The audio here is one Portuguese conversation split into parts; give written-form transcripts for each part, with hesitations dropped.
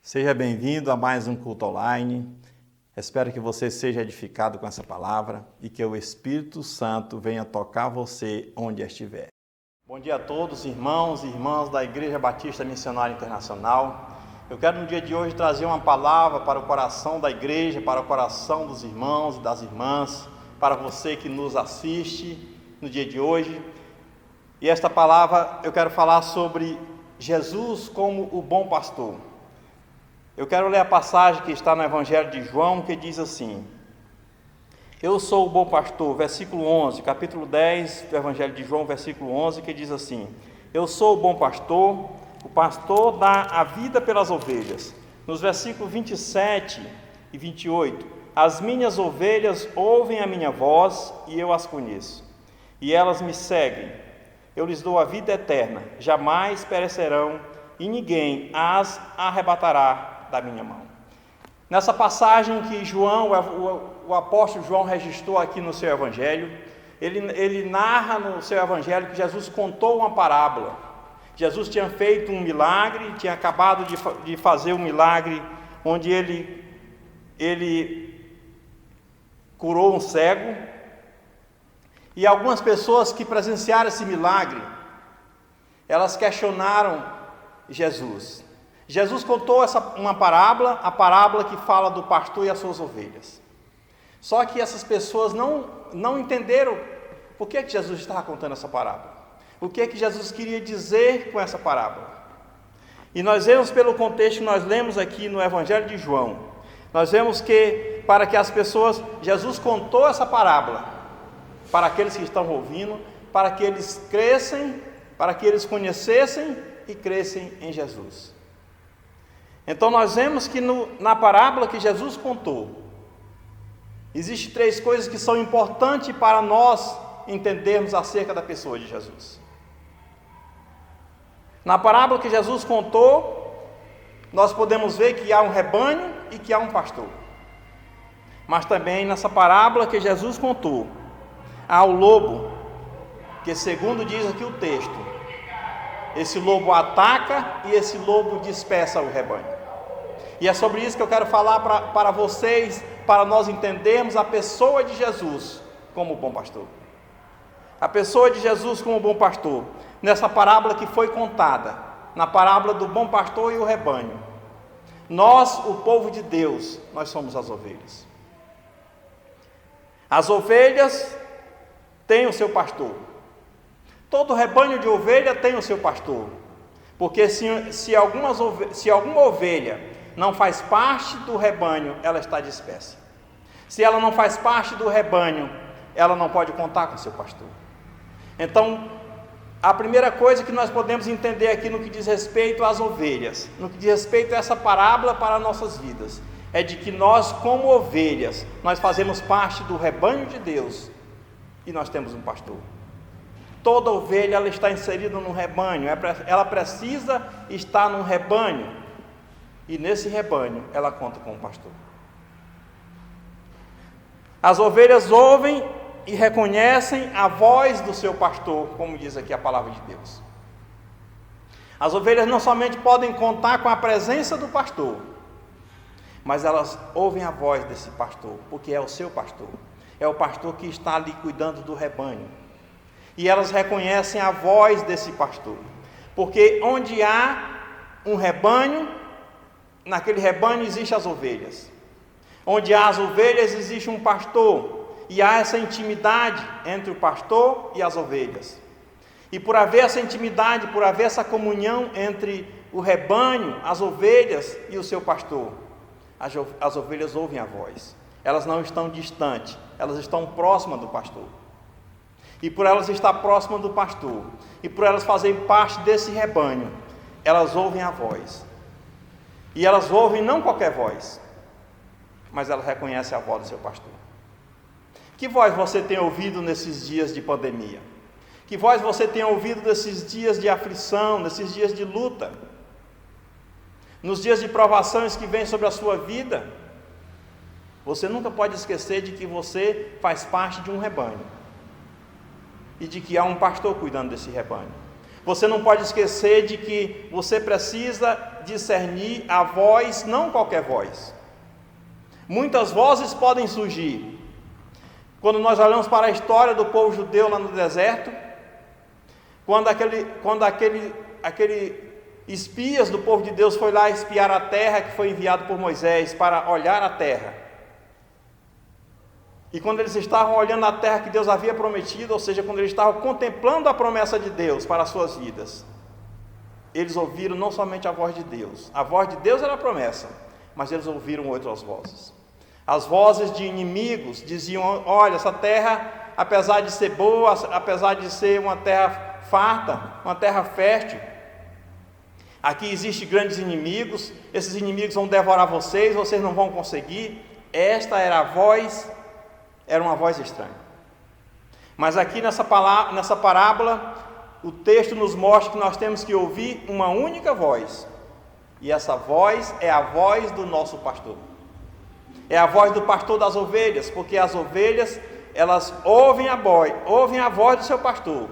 Seja bem-vindo a mais um culto online. Espero que você seja edificado com essa palavra e que o Espírito Santo venha tocar você onde estiver. Bom dia a todos, irmãos e irmãs da Igreja Batista Missionária Internacional. Eu quero no dia de hoje trazer uma palavra para o coração da igreja, para o coração dos irmãos e das irmãs, para você que nos assiste no dia de hoje. E esta palavra eu quero falar sobre Jesus como o bom pastor. Eu quero ler a passagem que está no Evangelho de João, que diz assim: Eu sou o bom pastor, versículo 11, capítulo 10 do Evangelho de João, versículo 11, que diz assim: Eu sou o bom pastor, o pastor dá a vida pelas ovelhas. Nos versículos 27 e 28, As minhas ovelhas ouvem a minha voz e eu as conheço, e elas me seguem. Eu lhes dou a vida eterna, jamais perecerão, e ninguém as arrebatará da minha mão. Nessa passagem que João, o apóstolo João registrou aqui no seu evangelho, ele narra no seu evangelho que Jesus contou uma parábola. Jesus tinha feito um milagre, tinha acabado de fazer um milagre onde ele curou um cego, e algumas pessoas que presenciaram esse milagre, elas questionaram Jesus. Jesus contou uma parábola, a parábola que fala do pastor e as suas ovelhas. Só que essas pessoas não entenderam por que Jesus estava contando essa parábola. O que Jesus queria dizer com essa parábola. E nós vemos pelo contexto que nós lemos aqui no Evangelho de João, nós vemos que para que as pessoas, Jesus contou essa parábola para aqueles que estão ouvindo, para que eles crescem, para que eles conhecessem e crescem em Jesus. Então nós vemos que na parábola que Jesus contou, existem três coisas que são importantes para nós entendermos acerca da pessoa de Jesus. Na parábola que Jesus contou, nós podemos ver que há um rebanho e que há um pastor. Mas também nessa parábola que Jesus contou, há o lobo, que segundo diz aqui o texto, esse lobo ataca e esse lobo dispersa o rebanho. E é sobre isso que eu quero falar para vocês, para nós entendermos a pessoa de Jesus como bom pastor. A pessoa de Jesus como bom pastor, nessa parábola que foi contada, na parábola do bom pastor e o rebanho. Nós, o povo de Deus, nós somos as ovelhas. As ovelhas têm o seu pastor. Todo rebanho de ovelha tem o seu pastor, porque se alguma ovelha não faz parte do rebanho, ela está dispersa. Se ela não faz parte do rebanho, ela não pode contar com o seu pastor. Então, a primeira coisa que nós podemos entender aqui no que diz respeito às ovelhas, no que diz respeito a essa parábola para nossas vidas, é de que nós, como ovelhas, nós fazemos parte do rebanho de Deus e nós temos um pastor. Toda ovelha ela está inserida num rebanho, ela precisa estar num rebanho, e nesse rebanho ela conta com o pastor. As ovelhas ouvem e reconhecem a voz do seu pastor, como diz aqui a palavra de Deus. As ovelhas não somente podem contar com a presença do pastor, mas elas ouvem a voz desse pastor, porque é o seu pastor, é o pastor que está ali cuidando do rebanho. E elas reconhecem a voz desse pastor, porque onde há um rebanho, naquele rebanho existem as ovelhas. Onde há as ovelhas existe um pastor, e há essa intimidade entre o pastor e as ovelhas. E por haver essa intimidade, por haver essa comunhão entre o rebanho, as ovelhas e o seu pastor, as ovelhas ouvem a voz. Elas não estão distantes, elas estão próximas do pastor. E por elas estar próximas do pastor, e por elas fazerem parte desse rebanho, elas ouvem a voz. E elas ouvem não qualquer voz, mas elas reconhecem a voz do seu pastor. Que voz você tem ouvido nesses dias de pandemia? Que voz você tem ouvido nesses dias de aflição, nesses dias de luta? Nos dias de provações que vêm sobre a sua vida? Você nunca pode esquecer de que você faz parte de um rebanho. E de que há um pastor cuidando desse rebanho. Você não pode esquecer de que você precisa discernir a voz, não qualquer voz. Muitas vozes podem surgir. Quando nós olhamos para a história do povo judeu lá no deserto, quando aquele espias do povo de Deus foi lá espiar a terra que foi enviado por Moisés para olhar a terra. E quando eles estavam olhando a terra que Deus havia prometido, ou seja, quando eles estavam contemplando a promessa de Deus para as suas vidas, eles ouviram não somente a voz de Deus. A voz de Deus era a promessa, mas eles ouviram outras vozes. As vozes de inimigos diziam: olha, essa terra, apesar de ser boa, apesar de ser uma terra farta, uma terra fértil, aqui existem grandes inimigos, esses inimigos vão devorar vocês não vão conseguir. Esta era a voz, era uma voz estranha. Mas aqui nessa parábola, o texto nos mostra que nós temos que ouvir uma única voz, e essa voz é a voz do nosso pastor. É a voz do pastor das ovelhas, porque as ovelhas, elas ouvem a voz do seu pastor,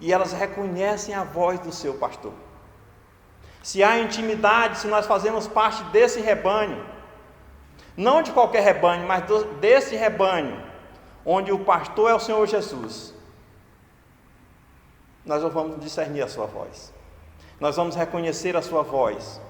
e elas reconhecem a voz do seu pastor. Se há intimidade, se nós fazemos parte desse rebanho, não de qualquer rebanho, mas desse rebanho, onde o pastor é o Senhor Jesus, nós vamos discernir a sua voz, nós vamos reconhecer a sua voz,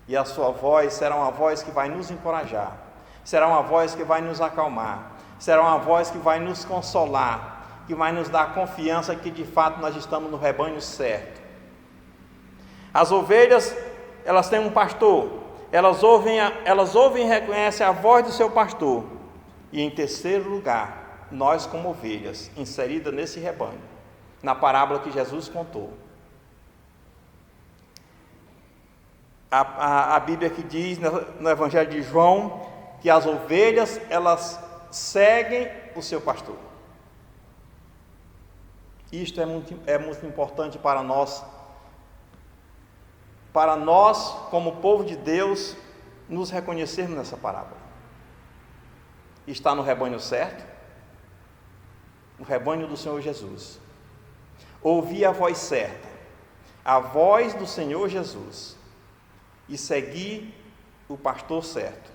e a sua voz será uma voz que vai nos encorajar, será uma voz que vai nos acalmar, será uma voz que vai nos consolar, que vai nos dar confiança que de fato nós estamos no rebanho certo. As ovelhas, elas têm um pastor, elas ouvem e reconhecem a voz do seu pastor. E em terceiro lugar, nós como ovelhas, inseridas nesse rebanho, na parábola que Jesus contou, a Bíblia que diz no Evangelho de João, que as ovelhas, elas seguem o seu pastor. Isto é muito importante para nós como povo de Deus, nos reconhecermos nessa parábola. Está no rebanho certo, o rebanho do Senhor Jesus. Ouvir a voz certa, a voz do Senhor Jesus, e seguir o pastor certo,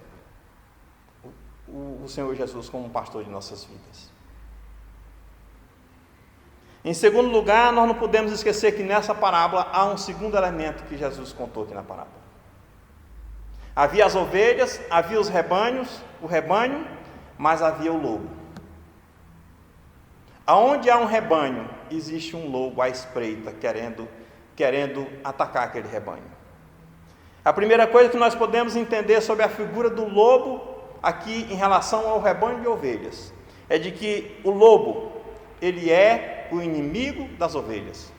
o Senhor Jesus como pastor de nossas vidas. Em segundo lugar, nós não podemos esquecer que nessa parábola há um segundo elemento que Jesus contou aqui na parábola. Havia as ovelhas, havia o rebanho, mas havia o lobo. Aonde há um rebanho, existe um lobo à espreita, querendo atacar aquele rebanho. A primeira coisa que nós podemos entender sobre a figura do lobo aqui em relação ao rebanho de ovelhas, é de que o lobo, ele é o inimigo das ovelhas.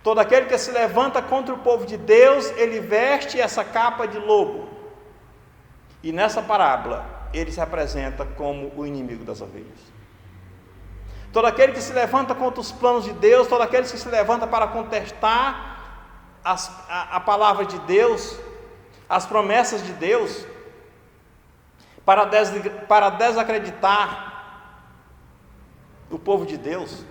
Todo aquele que se levanta contra o povo de Deus, ele veste essa capa de lobo. E nessa parábola, ele se apresenta como o inimigo das ovelhas. Todo aquele que se levanta contra os planos de Deus, todo aquele que se levanta para contestar a palavra de Deus, as promessas de Deus, para desacreditar o povo de Deus,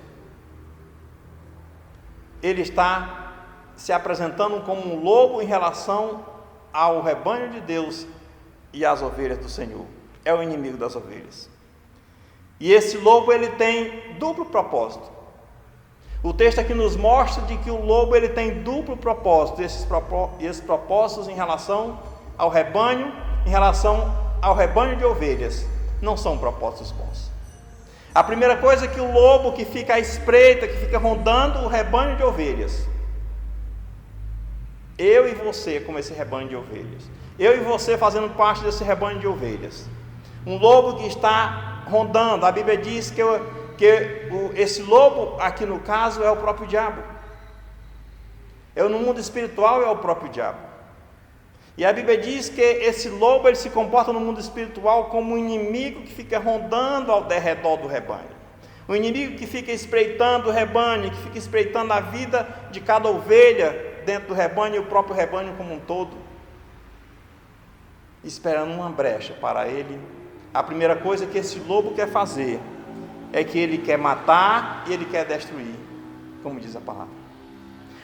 ele está se apresentando como um lobo em relação ao rebanho de Deus e às ovelhas do Senhor. É o inimigo das ovelhas. E esse lobo, ele tem duplo propósito. O texto aqui nos mostra de que o lobo, ele tem duplo propósito. Esses propósitos em relação ao rebanho de ovelhas, não são propósitos bons. A primeira coisa é que o lobo que fica à espreita, que fica rondando o rebanho de ovelhas, eu e você como esse rebanho de ovelhas, eu e você fazendo parte desse rebanho de ovelhas, um lobo que está rondando, a Bíblia diz que esse lobo aqui no caso é o próprio diabo, no mundo espiritual é o próprio diabo. E a Bíblia diz que esse lobo, ele se comporta no mundo espiritual como um inimigo que fica rondando ao redor do rebanho. Um inimigo que fica espreitando o rebanho, que fica espreitando a vida de cada ovelha dentro do rebanho e o próprio rebanho como um todo, esperando uma brecha para ele. A primeira coisa que esse lobo quer fazer é que ele quer matar e ele quer destruir. como diz a palavra.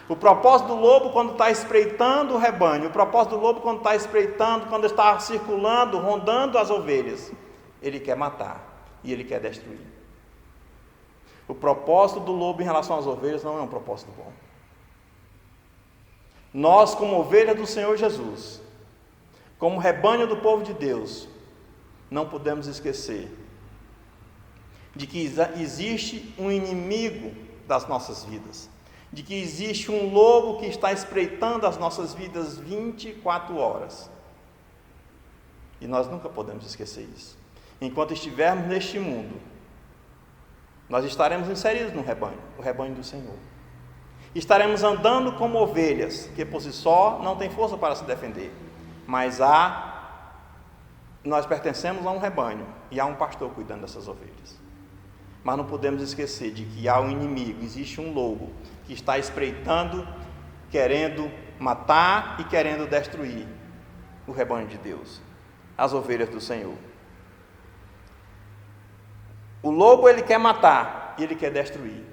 O propósito do lobo quando está espreitando o rebanho, o propósito do lobo quando está espreitando, quando está circulando, rondando as ovelhas, ele quer matar e ele quer destruir. O propósito do lobo em relação às ovelhas não é um propósito bom. Nós, como ovelha do Senhor Jesus, como rebanho do povo de Deus, não podemos esquecer de que existe um inimigo das nossas vidas, de que existe um lobo que está espreitando as nossas vidas 24 horas. E nós nunca podemos esquecer isso. Enquanto estivermos neste mundo, nós estaremos inseridos no rebanho, o rebanho do Senhor. Estaremos andando como ovelhas, que por si só não tem força para se defender, mas nós pertencemos a um rebanho e há um pastor cuidando dessas ovelhas. Mas não podemos esquecer de que há um inimigo, existe um lobo que está espreitando, querendo matar e querendo destruir o rebanho de Deus, as ovelhas do Senhor. O lobo ele quer matar e ele quer destruir.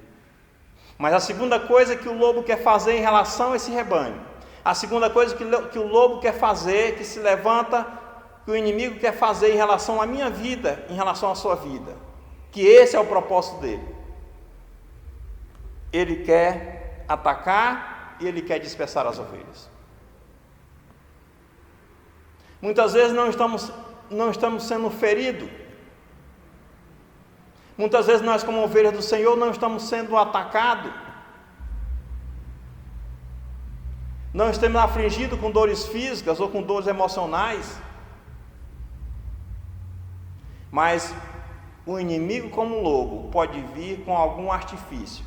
Mas a segunda coisa que o lobo quer fazer em relação a esse rebanho, a segunda coisa que o lobo quer fazer, que se levanta, que o inimigo quer fazer em relação à minha vida, em relação à sua vida, que esse é o propósito dele. Ele quer atacar e ele quer dispersar as ovelhas. Muitas vezes não estamos sendo feridos. Muitas vezes nós, como ovelhas do Senhor, não estamos sendo atacados. Não estamos afligidos com dores físicas ou com dores emocionais. Mas o inimigo, como um lobo, pode vir com algum artifício,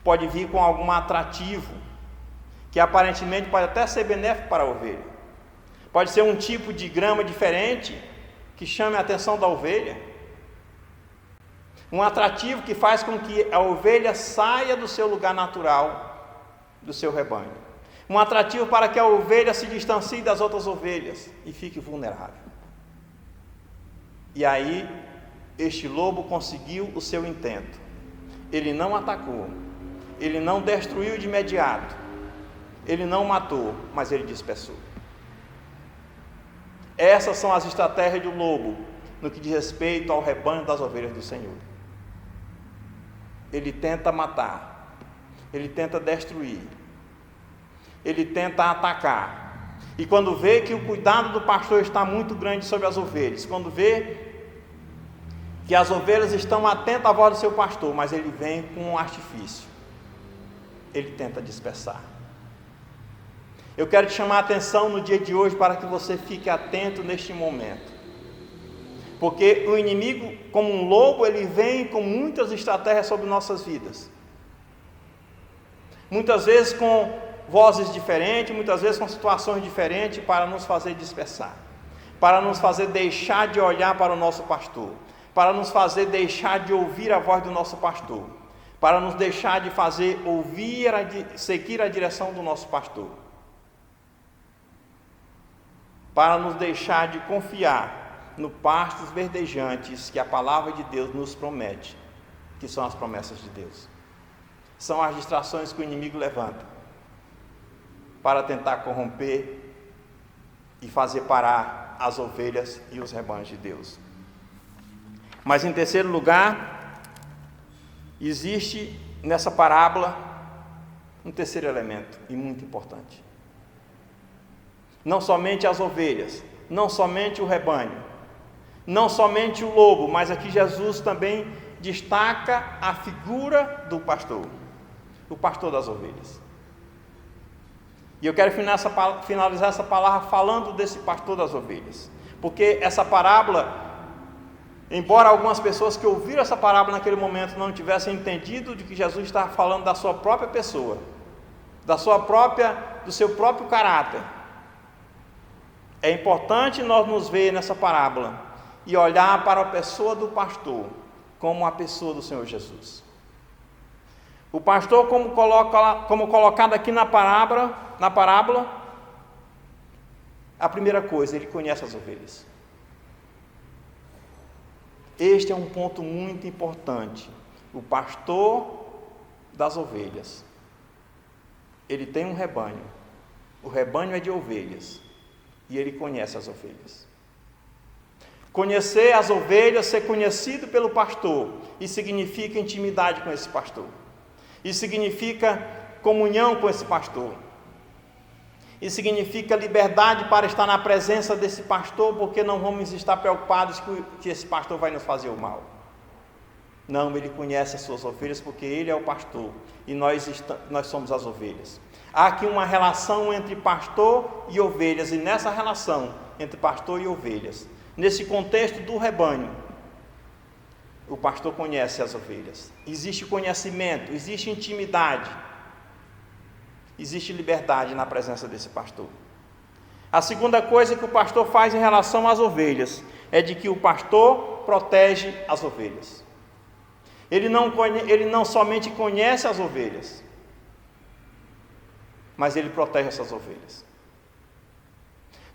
pode vir com algum atrativo, que aparentemente pode até ser benéfico para a ovelha. Pode ser um tipo de grama diferente, que chame a atenção da ovelha. Um atrativo que faz com que a ovelha saia do seu lugar natural, do seu rebanho. Um atrativo para que a ovelha se distancie das outras ovelhas e fique vulnerável. E aí, este lobo conseguiu o seu intento. Ele não atacou, ele não destruiu de imediato, ele não matou, mas ele dispersou. Essas são as estratégias do lobo no que diz respeito ao rebanho das ovelhas do Senhor. Ele tenta matar, ele tenta destruir, ele tenta atacar. E quando vê que o cuidado do pastor está muito grande sobre as ovelhas, quando vê que as ovelhas estão atentas à voz do seu pastor, mas ele vem com um artifício, ele tenta dispersar. Eu quero te chamar a atenção no dia de hoje para que você fique atento neste momento. Porque o inimigo, como um lobo, ele vem com muitas estratégias sobre nossas vidas. Muitas vezes com vozes diferentes, muitas vezes com situações diferentes para nos fazer dispersar. Para nos fazer deixar de olhar para o nosso pastor. Para nos fazer deixar de ouvir a voz do nosso pastor. Para nos deixar de fazer seguir a direção do nosso pastor. Para nos deixar de confiar no pastos verdejantes que a palavra de Deus nos promete, que são as promessas de Deus. São as distrações que o inimigo levanta para tentar corromper e fazer parar as ovelhas e os rebanhos de Deus. Mas em terceiro lugar, existe nessa parábola um terceiro elemento e muito importante. Não somente as ovelhas, não somente o rebanho, não somente o lobo, mas aqui Jesus também destaca a figura do pastor, o pastor das ovelhas. E eu quero finalizar essa palavra falando desse pastor das ovelhas, porque essa parábola, embora algumas pessoas que ouviram essa parábola naquele momento não tivessem entendido de que Jesus estava falando da sua própria pessoa, do seu próprio caráter, é importante nós nos ver nessa parábola e olhar para a pessoa do pastor como a pessoa do Senhor Jesus. O pastor, como colocado aqui na parábola, a primeira coisa, ele conhece as ovelhas. Este é um ponto muito importante. O pastor das ovelhas. Ele tem um rebanho. O rebanho é de ovelhas. E ele conhece as ovelhas. Conhecer as ovelhas, ser conhecido pelo pastor, isso significa intimidade com esse pastor. Isso significa comunhão com esse pastor. Isso significa liberdade para estar na presença desse pastor, porque não vamos estar preocupados que esse pastor vai nos fazer o mal. Não, ele conhece as suas ovelhas porque ele é o pastor e nós somos as ovelhas. Há aqui uma relação entre pastor e ovelhas, e nessa relação entre pastor e ovelhas, nesse contexto do rebanho, o pastor conhece as ovelhas. Existe conhecimento, existe intimidade, existe liberdade na presença desse pastor. A segunda coisa que o pastor faz em relação às ovelhas é de que o pastor protege as ovelhas. Ele não somente conhece as ovelhas, mas ele protege essas ovelhas.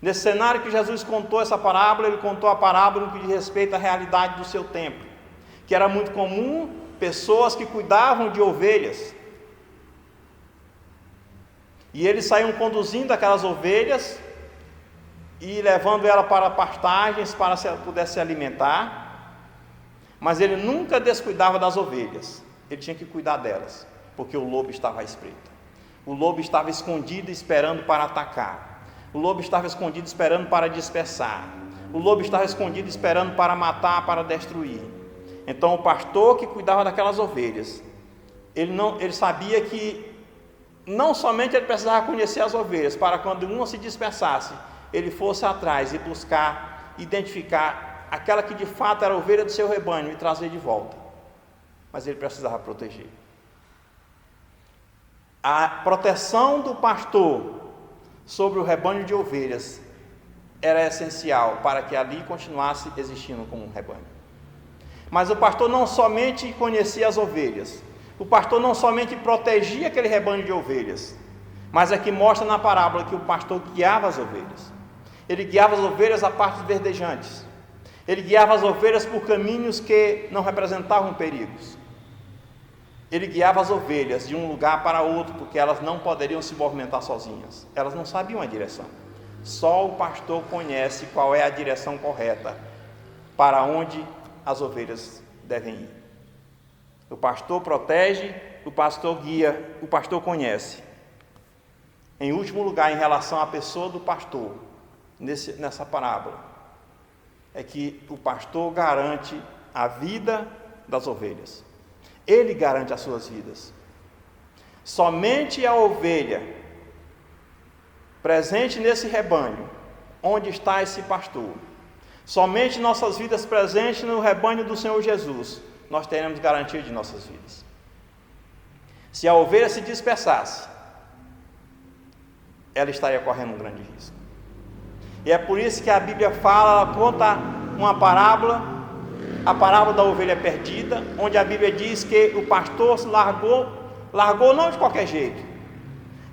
Nesse cenário que Jesus contou essa parábola, ele contou a parábola no que diz respeito à realidade do seu tempo, que era muito comum pessoas que cuidavam de ovelhas, e eles saíam conduzindo aquelas ovelhas e levando ela para pastagens para que ela pudesse se alimentar, mas ele nunca descuidava das ovelhas. Ele tinha que cuidar delas, porque o lobo estava à espreita. O lobo estava escondido esperando para atacar. O lobo estava escondido esperando para dispersar. O lobo estava escondido esperando para matar, para destruir. Então o pastor que cuidava daquelas ovelhas, ele sabia que não somente ele precisava conhecer as ovelhas, para quando uma se dispersasse, ele fosse atrás e buscar, identificar aquela que de fato era a ovelha do seu rebanho e trazer de volta. Mas ele precisava proteger. A proteção do pastor sobre o rebanho de ovelhas era essencial para que ali continuasse existindo como um rebanho. Mas o pastor não somente conhecia as ovelhas, o pastor não somente protegia aquele rebanho de ovelhas, mas aqui mostra na parábola que o pastor guiava as ovelhas. Ele guiava as ovelhas a partes verdejantes. Ele guiava as ovelhas por caminhos que não representavam perigos. Ele guiava as ovelhas de um lugar para outro, porque elas não poderiam se movimentar sozinhas. Elas não sabiam a direção. Só o pastor conhece qual é a direção correta para onde as ovelhas devem ir. O pastor protege, o pastor guia, o pastor conhece. Em último lugar, em relação à pessoa do pastor, nessa parábola, é que o pastor garante a vida das ovelhas. Ele garante as suas vidas. Somente a ovelha presente nesse rebanho, onde está esse pastor, somente nossas vidas presentes no rebanho do Senhor Jesus, nós teremos garantia de nossas vidas. Se a ovelha se dispersasse, ela estaria correndo um grande risco. E é por isso que a Bíblia fala, ela conta uma parábola, a parábola da ovelha perdida, onde a Bíblia diz que o pastor se largou não de qualquer jeito,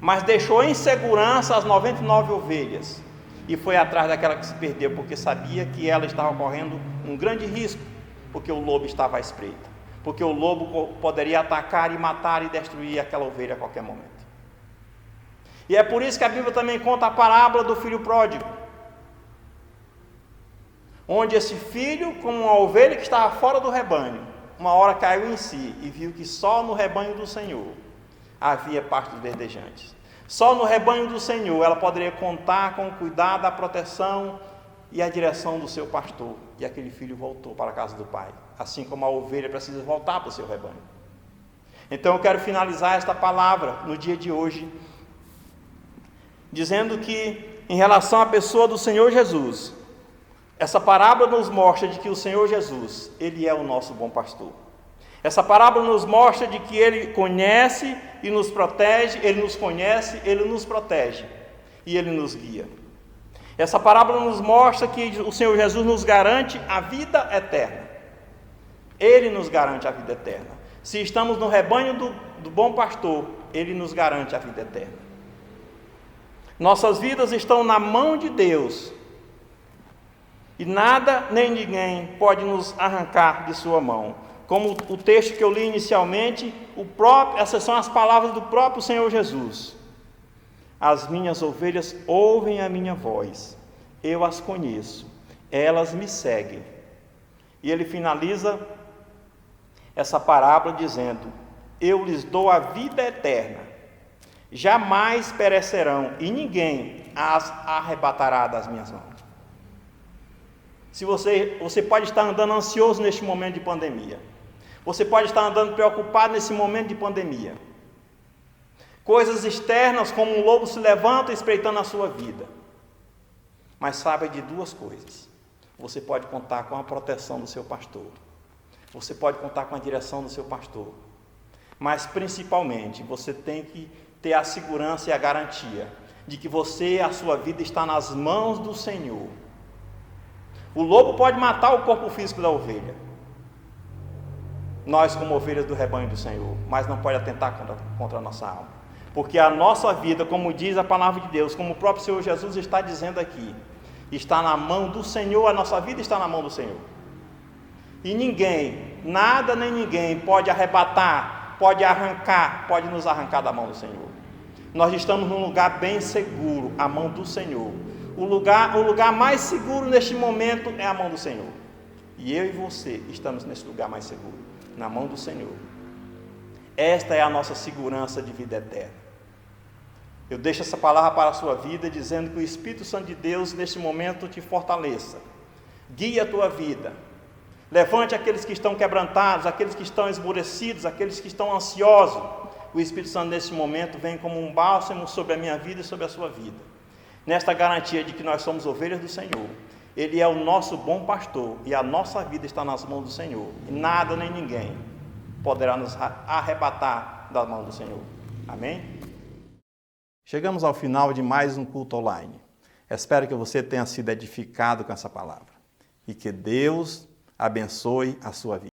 mas deixou em segurança as 99 ovelhas e foi atrás daquela que se perdeu, porque sabia que ela estava correndo um grande risco, porque o lobo estava à espreita, porque o lobo poderia atacar e matar e destruir aquela ovelha a qualquer momento. E é por isso que a Bíblia também conta a parábola do filho pródigo, onde esse filho, como uma ovelha que estava fora do rebanho, uma hora caiu em si e viu que só no rebanho do Senhor havia pastos verdejantes. Só no rebanho do Senhor ela poderia contar com o cuidado, a proteção e a direção do seu pastor. E aquele filho voltou para a casa do pai, assim como a ovelha precisa voltar para o seu rebanho. Então eu quero finalizar esta palavra no dia de hoje, dizendo que em relação à pessoa do Senhor Jesus, essa parábola nos mostra de que o Senhor Jesus, Ele é o nosso bom pastor. Essa parábola nos mostra de que Ele conhece e nos protege, Ele nos conhece, Ele nos protege e Ele nos guia. Essa parábola nos mostra que o Senhor Jesus nos garante a vida eterna. Ele nos garante a vida eterna. Se estamos no rebanho do bom pastor, Ele nos garante a vida eterna. Nossas vidas estão na mão de Deus. E nada nem ninguém pode nos arrancar de sua mão, como o texto que eu li inicialmente, essas são as palavras do próprio Senhor Jesus. As minhas ovelhas ouvem a minha voz, eu as conheço, elas me seguem. E ele finaliza essa parábola dizendo: eu lhes dou a vida eterna, jamais perecerão e ninguém as arrebatará das minhas mãos. Se você pode estar andando ansioso neste momento de pandemia, você pode estar andando preocupado nesse momento de pandemia, coisas externas como um lobo se levanta espreitando a sua vida, mas saiba de duas coisas: você pode contar com a proteção do seu pastor, você pode contar com a direção do seu pastor, mas principalmente você tem que ter a segurança e a garantia de que a sua vida está nas mãos do Senhor. O lobo pode matar o corpo físico da ovelha, nós como ovelhas do rebanho do Senhor, mas não pode atentar contra a nossa alma, porque a nossa vida, como diz a palavra de Deus, como o próprio Senhor Jesus está dizendo aqui, está na mão do Senhor, a nossa vida está na mão do Senhor. E ninguém, nada nem ninguém pode arrebatar, pode nos arrancar da mão do Senhor. Nós estamos num lugar bem seguro, a mão do Senhor. O lugar mais seguro neste momento é a mão do Senhor. E eu e você estamos nesse lugar mais seguro, na mão do Senhor. Esta é a nossa segurança de vida eterna. Eu deixo essa palavra para a sua vida, dizendo que o Espírito Santo de Deus neste momento te fortaleça, guie a tua vida, levante aqueles que estão quebrantados, aqueles que estão esmorecidos, aqueles que estão ansiosos. O Espírito Santo nesse momento vem como um bálsamo sobre a minha vida e sobre a sua vida, nesta garantia de que nós somos ovelhas do Senhor. Ele é o nosso bom pastor e a nossa vida está nas mãos do Senhor, e nada nem ninguém poderá nos arrebatar da mão do Senhor. Amém? Chegamos ao final de mais um culto online. Espero que você tenha sido edificado com essa palavra e que Deus abençoe a sua vida.